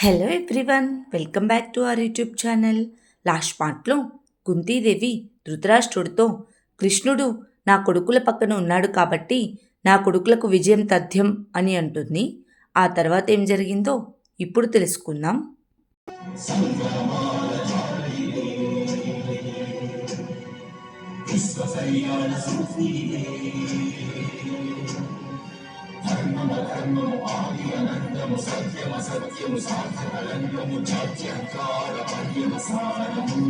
Hello everyone, welcome back to our YouTube channel. Last పార్ట్లో కుంతీదేవి ధృతరాష్ట్రుడితో కృష్ణుడు నా కొడుకుల పక్కన ఉన్నాడు కాబట్టి నా కొడుకులకు విజయం తథ్యం అని అంటుంది. ఆ తర్వాత ఏం జరిగిందో ఇప్పుడు తెలుసుకుందాం. ధర్మము ఆది అనంతము సత్యము సత్యము సాధకలంకము జాత్యంకార పర్యవసానము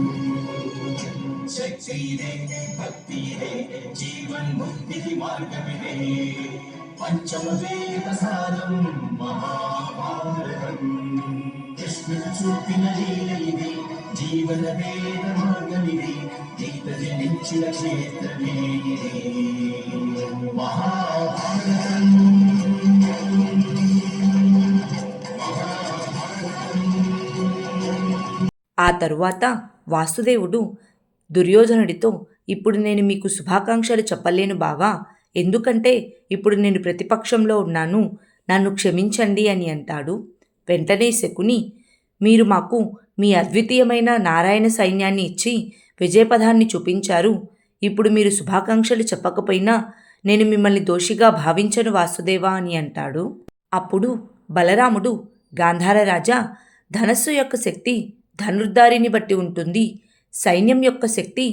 శక్తిదే భక్తిదే జీవన్ ముక్తికి మార్గమిదే పంచమ వేద సారం మహాభారతం కృష్ణుడు చూపిన లీలయిదే జీవన వేద మార్గమిదే గీత జనించిన క్షేత్రమే మహాభారతం. ఆ తరువాత వాసుదేవుడు దుర్యోధనుడితో, ఇప్పుడు నేను మీకు శుభాకాంక్షలు చెప్పలేను బావా, ఎందుకంటే ఇప్పుడు నేను ప్రతిపక్షంలో ఉన్నాను, నన్ను క్షమించండి అని అంటాడు. వెంటనే శకుని, మీరు మాకు మీ అద్వితీయమైన నారాయణ సైన్యాన్ని ఇచ్చి విజయపథాన్ని చూపించారు, ఇప్పుడు మీరు శుభాకాంక్షలు చెప్పకపోయినా నేను మిమ్మల్ని దోషిగా భావించను వాసుదేవా అని అంటాడు. అప్పుడు బలరాముడు, గాంధార రాజా, ధనస్సు యొక్క శక్తి ధనుర్ధారిని బట్టి ఉంటుంది, సైన్యం యొక్క శక్తి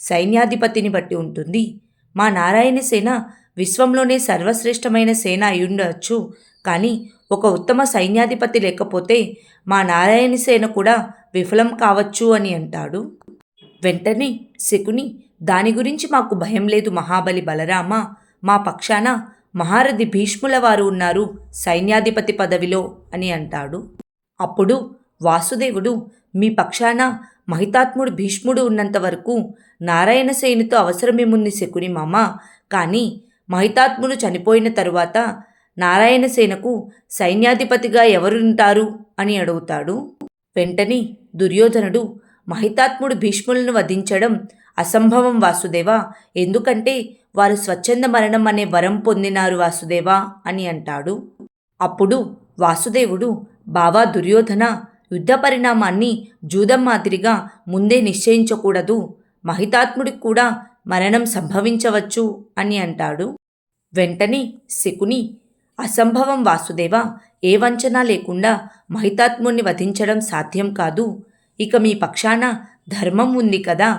సైన్యాధిపతిని బట్టి ఉంటుంది. మా నారాయణ సేన విశ్వంలోనే సర్వశ్రేష్టమైన సేన అయ్యుండవచ్చు, కానీ ఒక ఉత్తమ సైన్యాధిపతి లేకపోతే మా నారాయణ సేన కూడా విఫలం కావచ్చు అని అంటాడు. వెంటనే శకుని, దాని గురించి మాకు భయం లేదు మహాబలి బలరామ, మా పక్షాన మహారథి భీష్ముల వారు ఉన్నారు సైన్యాధిపతి పదవిలో అని అంటాడు. అప్పుడు వాసుదేవుడు, మీ పక్షాన మహితాత్ముడు భీష్ముడు ఉన్నంత వరకు నారాయణ సేనతో అవసరమేముంది శకుని మామ, కానీ మహితాత్ముడు చనిపోయిన తరువాత నారాయణ సేనకు సైన్యాధిపతిగా ఎవరుంటారు అని అడుగుతాడు. వెంటనే దుర్యోధనుడు, మహితాత్ముడు భీష్ములను వధించడం అసంభవం వాసుదేవా, ఎందుకంటే వారు స్వచ్ఛంద మరణం అనే వరం పొందినారు వాసుదేవా అని అంటాడు. అప్పుడు వాసుదేవుడు, బావా దుర్యోధన, యుద్ధ పరిణామాన్ని జూదం మాదిరిగా ముందే నిశ్చయించకూడదు, మహితాత్ముడికి కూడా మరణం సంభవించవచ్చు అని అంటాడు. వెంటనే శకుని, అసంభవం వాసుదేవా, ఏ వంచన లేకుండా మహితాత్ముడిని వధించడం సాధ్యం కాదు, ఇక మీ పక్షాన ధర్మం ఉంది కదా,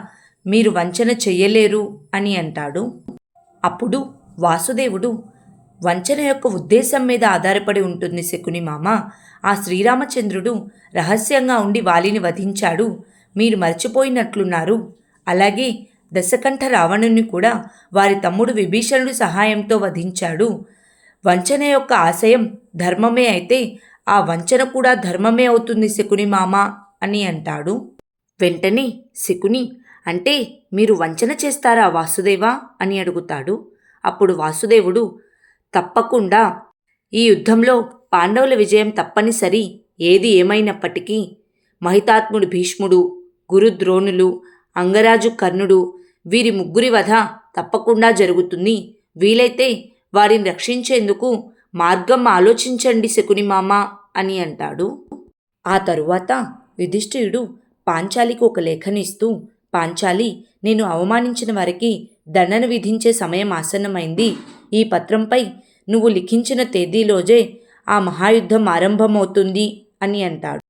మీరు వంచన చెయ్యలేరు అని అంటాడు. అప్పుడు వాసుదేవుడు, వంచన యొక్క ఉద్దేశం మీద ఆధారపడి ఉంటుంది శకుని మామ, ఆ శ్రీరామచంద్రుడు రహస్యంగా ఉండి వాలిని వధించాడు, మీరు మర్చిపోయినట్లున్నారు. అలాగే దశకంఠ రావణుని కూడా వారి తమ్ముడు విభీషణుడి సహాయంతో వధించాడు. వంచన యొక్క ఆశయం ధర్మమే అయితే ఆ వంచన కూడా ధర్మమే అవుతుంది శకుని మామ అని అంటాడు. వెంటనే శకుని, అంటే మీరు వంచన చేస్తారా వాసుదేవా అని అడుగుతాడు. అప్పుడు వాసుదేవుడు, తప్పకుండా ఈ యుద్ధంలో పాండవుల విజయం తప్పనిసరి, ఏది ఏమైనప్పటికీ మహితాత్ముడు భీష్ముడు, గురుద్రోణులు, అంగరాజు కర్ణుడు, వీరి ముగ్గురి వధ తప్పకుండా జరుగుతుంది, వీలైతే వారిని రక్షించేందుకు మార్గం ఆలోచించండి శకుని మామ అని అంటాడు. ఆ తరువాత యుధిష్ఠిరుడు పాంచాలికి ఒక లేఖను ఇస్తూ, పాంచాలి, నేను అవమానించిన వారికి దండన విధించే సమయం ఆసన్నమైంది, ఈ పత్రంపై నువ్వు లిఖించిన తేదీలోజే ఆ మహాయుద్ధం ఆరంభమవుతుంది అని అంటాడు.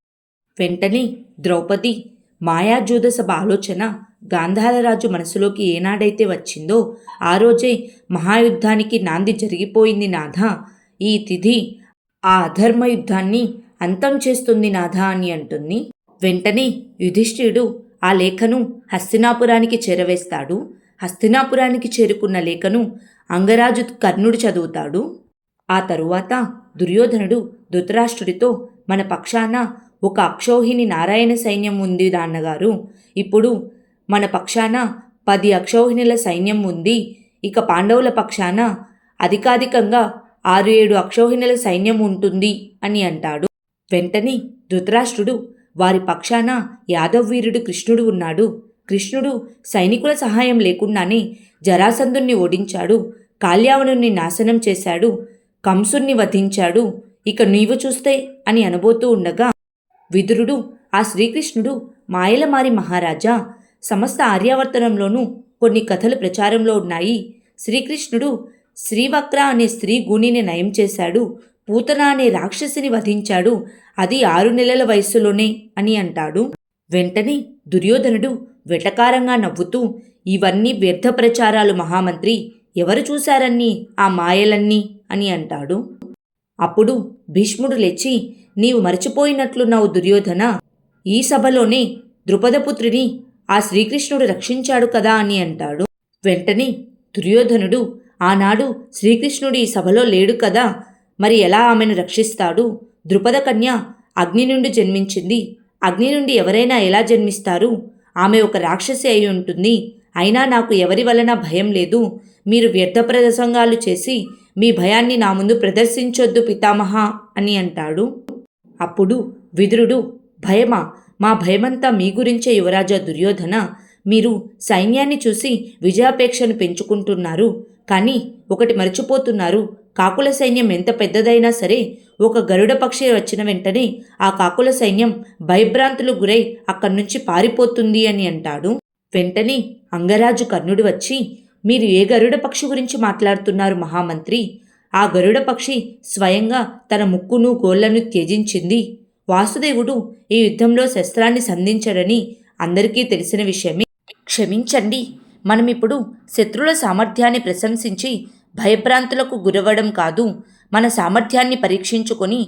వెంటనే ద్రౌపది, మాయాజూద సభ ఆలోచన గాంధారరాజు మనసులోకి ఏనాడైతే వచ్చిందో ఆ రోజే మహాయుద్ధానికి నాంది జరిగిపోయింది నాథా, ఈ తిథి ఆ అధర్మ యుద్ధాన్ని అంతం చేస్తుంది నాథా అని అంటుంది. వెంటనే యుధిష్ఠిరుడు ఆ లేఖను హస్తినాపురానికి చేరవేస్తాడు. హస్తినాపురానికి చేరుకున్న లేఖను అంగరాజు కర్ణుడు చదువుతాడు. ఆ తరువాత దుర్యోధనుడు ధృతరాష్ట్రుడితో, మన పక్షాన ఒక అక్షౌహిణి నారాయణ సైన్యం ఉంది నాన్నగారు, ఇప్పుడు మన పక్షాన 10 అక్షౌహిణుల సైన్యం ఉంది, ఇక పాండవుల పక్షాన అధికాధికంగా 6-7 అక్షౌహిణుల సైన్యం ఉంటుంది అని అంటాడు. వెంటనే ధృతరాష్ట్రుడు, వారి పక్షాన యాదవ్ వీరుడు కృష్ణుడు ఉన్నాడు, కృష్ణుడు సైనికుల సహాయం లేకుండానే జరాసంధుణ్ణి ఓడించాడు, కాల్యావనుణ్ణి నాశనం చేశాడు, కంసుణ్ణి వధించాడు, ఇక నీవు చూస్తే అని అనబోతూ ఉండగా విదురుడు ఆ శ్రీకృష్ణుడు మాయలమారి మహారాజా, సమస్త ఆర్యావర్తనంలోనూ కొన్ని కథలు ప్రచారంలో ఉన్నాయి. శ్రీకృష్ణుడు శ్రీవక్ర అనే స్త్రీ గూనిని నయం చేశాడు, పూతన అనే రాక్షసిని వధించాడు, అది 6 నెలల వయస్సులోనే అని అంటాడు. వెంటనే దుర్యోధనుడు వెటకారంగా నవ్వుతూ, ఇవన్నీ వ్యర్థ ప్రచారాలు మహామంత్రి, ఎవరు చూశారన్నీ ఆ మాయలన్నీ అని అంటాడు. అప్పుడు భీష్ముడు లేచి, నీవు మరచిపోయినట్లున్నావు దుర్యోధన, ఈ సభలోనే ద్రుపదపుత్రిని ఆ శ్రీకృష్ణుడు రక్షించాడు కదా అని అంటాడు. వెంటనే దుర్యోధనుడు, ఆనాడు శ్రీకృష్ణుడు ఈ సభలో లేడు కదా, మరి ఎలా ఆమెను రక్షిస్తాడు? ద్రుపద కన్య అగ్ని నుండి జన్మించింది, అగ్ని నుండి ఎవరైనా ఎలా జన్మిస్తారు? ఆమె ఒక రాక్షసి అయి ఉంటుంది. అయినా నాకు ఎవరి వలన భయం లేదు. మీరు వ్యర్థ ప్రసంగాలు చేసి మీ భయాన్ని నా ముందు ప్రదర్శించొద్దు పితామహ అని అంటాడు. అప్పుడు విదురుడు, భయమా? మా భయమంతా మీ గురించే యువరాజా దుర్యోధన. మీరు సైన్యాన్ని చూసి విజయాపేక్షను పెంచుకుంటున్నారు, కానీ ఒకటి మర్చిపోతున్నారు. కాకుల సైన్యం ఎంత పెద్దదైనా సరే ఒక గరుడ పక్షి వచ్చిన వెంటనే ఆ కాకుల సైన్యం భయభ్రాంతులు గురై అక్కడి నుంచి పారిపోతుంది అని అంటాడు. వెంటనే అంగరాజు కర్ణుడు వచ్చి, మీరు ఏ గరుడ పక్షి గురించి మాట్లాడుతున్నారు మహామంత్రి? ఆ గరుడ పక్షి స్వయంగా తన ముక్కును గోళ్లను త్యజించింది. వాసుదేవుడు ఈ యుద్ధంలో శస్త్రాన్ని సంధించడని అందరికీ తెలిసిన విషయమే. క్షమించండి, మనమిప్పుడు శత్రుల సామర్థ్యాన్ని ప్రశంసించి భయభ్రాంతులకు గురవడం కాదు, మన సామర్థ్యాన్ని పరీక్షించుకొని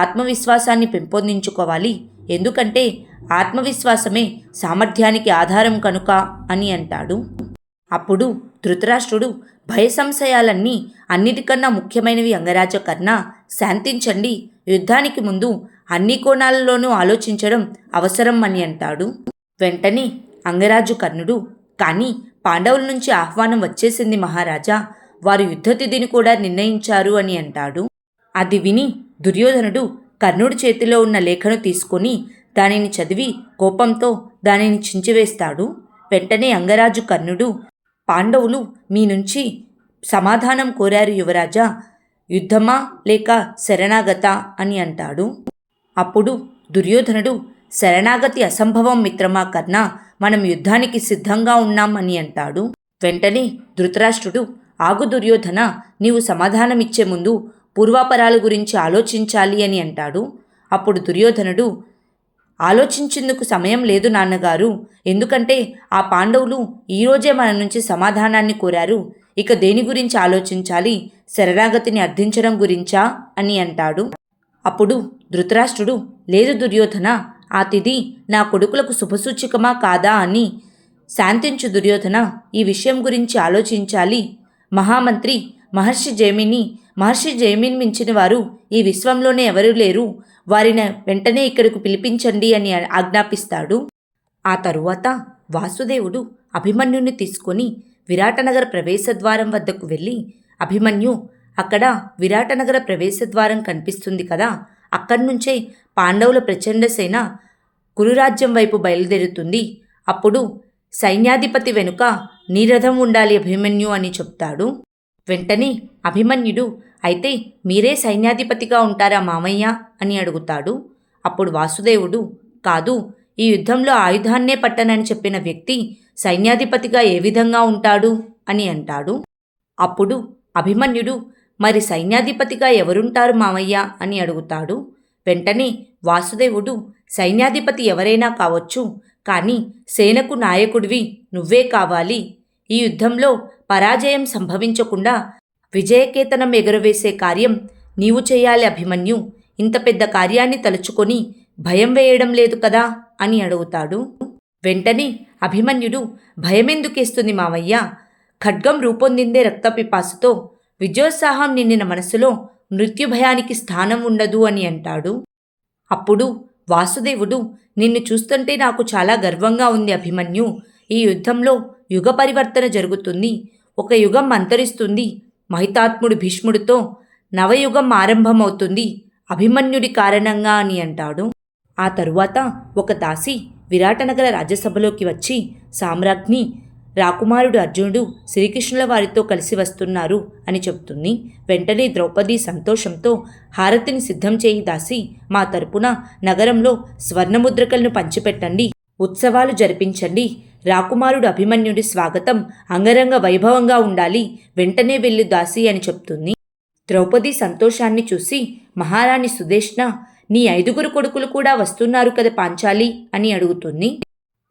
ఆత్మవిశ్వాసాన్ని పెంపొందించుకోవాలి. ఎందుకంటే ఆత్మవిశ్వాసమే సామర్థ్యానికి ఆధారం కనుక అని అంటాడు. అప్పుడు ధృతరాష్ట్రుడు, భయ సంశయాలన్నీ అన్నిటికన్నా ముఖ్యమైనవి అంగరాజ కర్ణ, శాంతించండి. యుద్ధానికి ముందు అన్ని కోణాలలోనూ ఆలోచించడం అవసరం అని అంటాడు. వెంటనే అంగరాజు కర్ణుడు, కానీ పాండవుల నుంచి ఆహ్వానం వచ్చేసింది మహారాజా, వారు యుద్ధతిథిని కూడా నిర్ణయించారు అని అంటాడు. అది విని దుర్యోధనుడు కర్ణుడి చేతిలో ఉన్న లేఖను తీసుకొని దానిని చదివి కోపంతో దానిని చించివేస్తాడు. వెంటనే అంగరాజు కర్ణుడు, పాండవులు మీ నుంచి సమాధానం కోరారు యువరాజా, యుద్ధమా లేక శరణాగత అని అంటాడు. అప్పుడు దుర్యోధనుడు, శరణాగతి అసంభవం మిత్రమా కర్ణ, మనం యుద్ధానికి సిద్ధంగా ఉన్నాం అని అంటాడు. వెంటనే ధృతరాష్ట్రుడు, ఆగు దుర్యోధన, నీవు సమాధానమిచ్చే ముందు పూర్వాపరాల గురించి ఆలోచించాలి అని అంటాడు. అప్పుడు దుర్యోధనుడు, ఆలోచించేందుకు సమయం లేదు నాన్నగారు, ఎందుకంటే ఆ పాండవులు ఈరోజే మన నుంచి సమాధానాన్ని కోరారు, ఇక దేని గురించి ఆలోచించాలి, శరణాగతిని అర్థించడం గురించా అని అంటాడు. అప్పుడు ధృతరాష్ట్రుడు, లేదు దుర్యోధన, ఆ తిథి నా కొడుకులకు శుభసూచికమా కాదా అని. శాంతించు దుర్యోధన, ఈ విషయం గురించి ఆలోచించాలి. మహామంత్రి మహర్షి జైమిని మించిన వారు ఈ విశ్వంలోనే ఎవరూ లేరు, వారిని వెంటనే ఇక్కడకు పిలిపించండి అని ఆజ్ఞాపిస్తాడు. ఆ తరువాత వాసుదేవుడు అభిమన్యుని తీసుకొని విరాటనగర ప్రవేశద్వారం వద్దకు వెళ్ళి, అభిమన్యు, అక్కడ విరాటనగర ప్రవేశద్వారం కనిపిస్తుంది కదా, అక్కడి నుంచే పాండవుల ప్రచండ సేన కురురాజ్యం వైపు బయలుదేరుతుంది. అప్పుడు సైన్యాధిపతి వెనుక నీ రథం ఉండాలి అభిమన్యు అని చెప్తాడు. వెంటనే అభిమన్యుడు, అయితే మీరే సైన్యాధిపతిగా ఉంటారా మామయ్య అని అడుగుతాడు. అప్పుడు వాసుదేవుడు, కాదు, ఈ యుద్ధంలో ఆయుధాన్నే పట్టనని చెప్పిన వ్యక్తి సైన్యాధిపతిగా ఏ విధంగా ఉంటాడు అని అంటాడు. అప్పుడు అభిమన్యుడు, మరి సైన్యాధిపతిగా ఎవరుంటారు మామయ్య అని అడుగుతాడు. వెంటనే వాసుదేవుడు, సైన్యాధిపతి ఎవరైనా కావచ్చు, కానీ సేనకు నాయకుడివి నువ్వే కావాలి. ఈ యుద్ధంలో పరాజయం సంభవించకుండా విజయకేతనం ఎగురవేసే కార్యం నీవు చేయాలి అభిమన్యు. ఇంత పెద్ద కార్యాన్ని తలుచుకొని భయం వేయడం లేదు కదా అని అడుగుతాడు. వెంటనే అభిమన్యుడు, భయమెందుకేస్తుంది మావయ్య, ఖడ్గం రూపొందిందే రక్తపిపాసుతో, విజయోత్సాహం నిండిన మనసులో మృత్యుభయానికి స్థానం ఉండదు అని అంటాడు. అప్పుడు వాసుదేవుడు, నిన్ను చూస్తుంటే నాకు చాలా గర్వంగా ఉంది అభిమన్యు. ఈ యుద్ధంలో యుగ పరివర్తన జరుగుతుంది, ఒక యుగం అంతరిస్తుంది. మహితాత్ముడు భీష్ముడితో నవయుగం ఆరంభమవుతుంది అభిమన్యుడి కారణంగా అని అంటాడు. ఆ తరువాత ఒక దాసి విరాటనగర రాజ్యసభలోకి వచ్చి, సామ్రాజ్ఞి, రాకుమారుడు అర్జునుడు శ్రీకృష్ణుల వారితో కలిసి వస్తున్నారు అని చెబుతుంది. వెంటనే ద్రౌపది సంతోషంతో హారతిని సిద్ధం చేయి దాసి, మా తరపున నగరంలో స్వర్ణముద్రికలను పంచిపెట్టండి, ఉత్సవాలు జరిపించండి. రాకుమారుడు అభిమన్యుడి స్వాగతం అంగరంగ వైభవంగా ఉండాలి, వెంటనే వెళ్ళు దాసి అని చెప్తుంది. ద్రౌపది సంతోషాన్ని చూసి మహారాణి సుదేష్ణ, నీ 5 కొడుకులు కూడా వస్తున్నారు కదా పాంచాలి అని అడుగుతుంది.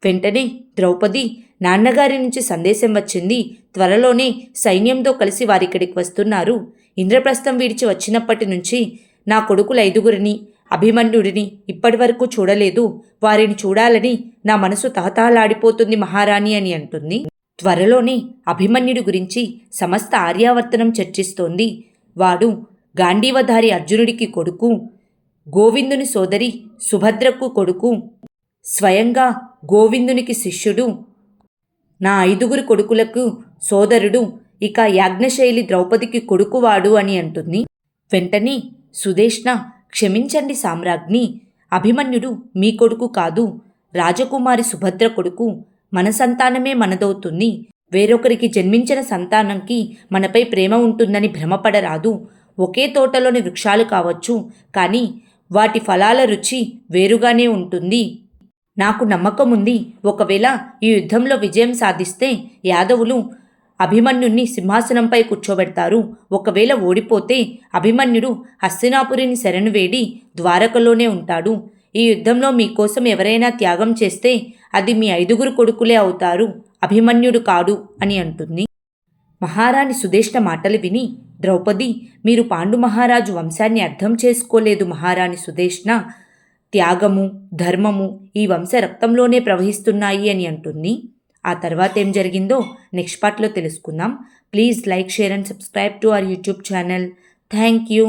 వెంటనే ద్రౌపది, నాన్నగారి నుంచి సందేశం వచ్చింది, త్వరలోనే సైన్యంతో కలిసి వారిక్కడికి వస్తున్నారు. ఇంద్రప్రస్థం విడిచి వచ్చినప్పటి నుంచి నా కొడుకులు 5 అభిమన్యుడిని ఇప్పటివరకు చూడలేదు, వారిని చూడాలని నా మనసు తహతహలాడిపోతుంది మహారాణి అని అంటుంది. త్వరలోనే అభిమన్యుడి గురించి సమస్త ఆర్యావర్తనం చర్చిస్తోంది. వాడు గాంధీవధారి అర్జునుడికి కొడుకు, గోవిందుని సోదరి సుభద్రకు కొడుకు, స్వయంగా గోవిందునికి శిష్యుడు, నా 5 కొడుకులకు సోదరుడు, ఇక యాజ్ఞశైలి ద్రౌపదికి కొడుకువాడు అని అంటుంది. వెంటనే సుదేష్ణ, క్షమించండి సామ్రాజ్ఞి, అభిమన్యుడు మీ కొడుకు కాదు, రాజకుమారి సుభద్ర కొడుకు. మన సంతానమే మనదవుతుంది. వేరొకరికి జన్మించిన సంతానంకి మనపై ప్రేమ ఉంటుందని భ్రమపడరాదు. ఒకే తోటలోని వృక్షాలు కావచ్చు, కానీ వాటి ఫలాల రుచి వేరుగానే ఉంటుంది. నాకు నమ్మకం ఉంది, ఒకవేళ ఈ యుద్ధంలో విజయం సాధిస్తే యాదవులు అభిమన్యుణ్ణి సింహాసనంపై కూర్చోబెడతారు. ఒకవేళ ఓడిపోతే అభిమన్యుడు హస్తినాపురిని శరణు వేడి ద్వారకలోనే ఉంటాడు. ఈ యుద్ధంలో మీకోసం ఎవరైనా త్యాగం చేస్తే అది మీ 5 కొడుకులే అవుతారు, అభిమన్యుడు కాడు అని అంటుంది. మహారాణి సుదేష్ణ మాటలు విని ద్రౌపది, మీరు పాండు మహారాజు వంశాన్ని అర్థం చేసుకోలేదు మహారాణి సుదేష్ణ. త్యాగము, ధర్మము ఈ వంశ రక్తంలోనే ప్రవహిస్తున్నాయి అని అంటుంది. ఆ తర్వాత ఏం జరిగిందో నెక్స్ట్ పార్ట్లో తెలుసుకుందాం. Please like, share and subscribe to our YouTube channel. Thank you.